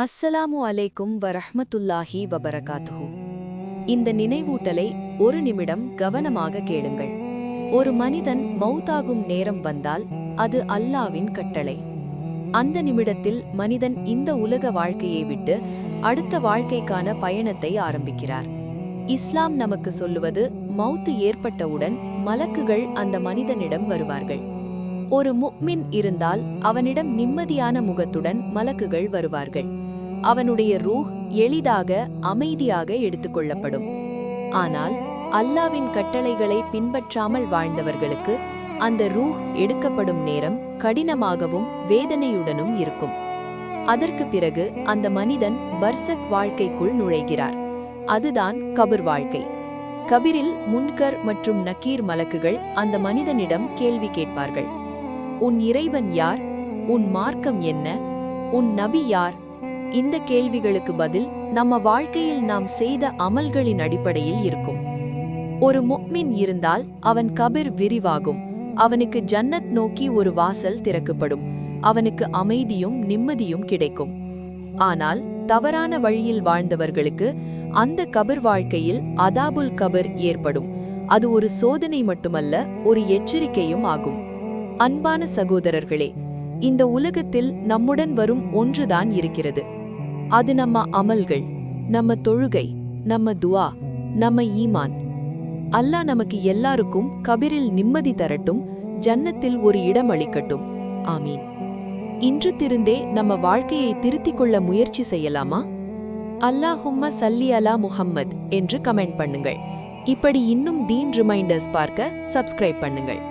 அஸ்ஸலாமு அலைக்கும் வரஹ்மத்துல்லாஹி வபரகாத்துஹு. இந்த நினைவூட்டலை ஒரு நிமிடம் கவனமாக கேளுங்கள். ஒரு மனிதன் மௌத்தாகும் நேரம் வந்தால் அது அல்லாவின் கட்டளை. அந்த நிமிடத்தில் மனிதன் இந்த உலக வாழ்க்கையை விட்டு அடுத்த வாழ்க்கைக்கான பயணத்தை ஆரம்பிக்கிறார். இஸ்லாம் நமக்கு சொல்லுவது, மௌத்து ஏற்பட்டவுடன் மலக்குகள் அந்த மனிதனிடம் வருவார்கள். ஒரு முஃமின் இருந்தால் அவனிடம் நிம்மதியான முகத்துடன் மலக்குகள் வருவார்கள். அவனுடைய ரூஹ் எளிதாக அமைதியாக எடுத்துக்கொள்ளப்படும். ஆனால் அல்லாவின் கட்டளைகளை பின்பற்றாமல் வாழ்ந்தவர்களுக்கு அந்த ரூஹ் எடுக்கப்படும் நேரம் கடினமாகவும் வேதனையுடனும் இருக்கும். அதற்கு பிறகு அந்த மனிதன் பர்சக் வாழ்க்கைக்குள் நுழைகிறார். அதுதான் கபர் வாழ்க்கை. கபிரில் முன்கர் மற்றும் நக்கீர் மலக்குகள் அந்த மனிதனிடம் கேள்வி கேட்பார்கள். உன் இறைவன் யார்? உன் மார்க்கம் என்ன? உன் நபி யார்? இந்த கேள்விகளுக்கு பதில் நம்ம வாழ்க்கையில் நாம் செய்த அமல்களின் அடிப்படையில் இருக்கும். ஒரு முஃமின் இருந்தால் அவன் கபிர் விரிவாகும். அவனுக்கு ஜன்னத் நோக்கி ஒரு வாசல் திறக்கப்படும். அவனுக்கு அமைதியும் நிம்மதியும் கிடைக்கும். ஆனால் தவறான வழியில் வாழ்ந்தவர்களுக்கு அந்த கபிர் வாழ்க்கையில் அதாபுல் கபிர் ஏற்படும். அது ஒரு சோதனை மட்டுமல்ல, ஒரு எச்சரிக்கையும் ஆகும். அன்பான சகோதரர்களே, இந்த உலகத்தில் நம்முடன் வரும் ஒன்றுதான் இருக்கிறது. அது நம்ம அமல்கள், நம்ம தொழுகை, நம்ம துஆ, நம்ம ஈமான். அல்லாஹ் நமக்கு எல்லாருக்கும் கபிரில் நிம்மதி தரட்டும், ஜன்னத்தில் ஒரு இடம் அளிக்கட்டும். ஆமீன். இன்று திருந்தே நம்ம வாழ்க்கையை திருத்திக் கொள்ள முயற்சி செய்யலாமா? அல்லாஹும்ம சல்லி அலா முஹம்மத் என்று கமெண்ட் பண்ணுங்கள். இப்படி இன்னும் தீன் ரிமைண்டர்ஸ் பார்க்க சப்ஸ்கிரைப் பண்ணுங்கள்.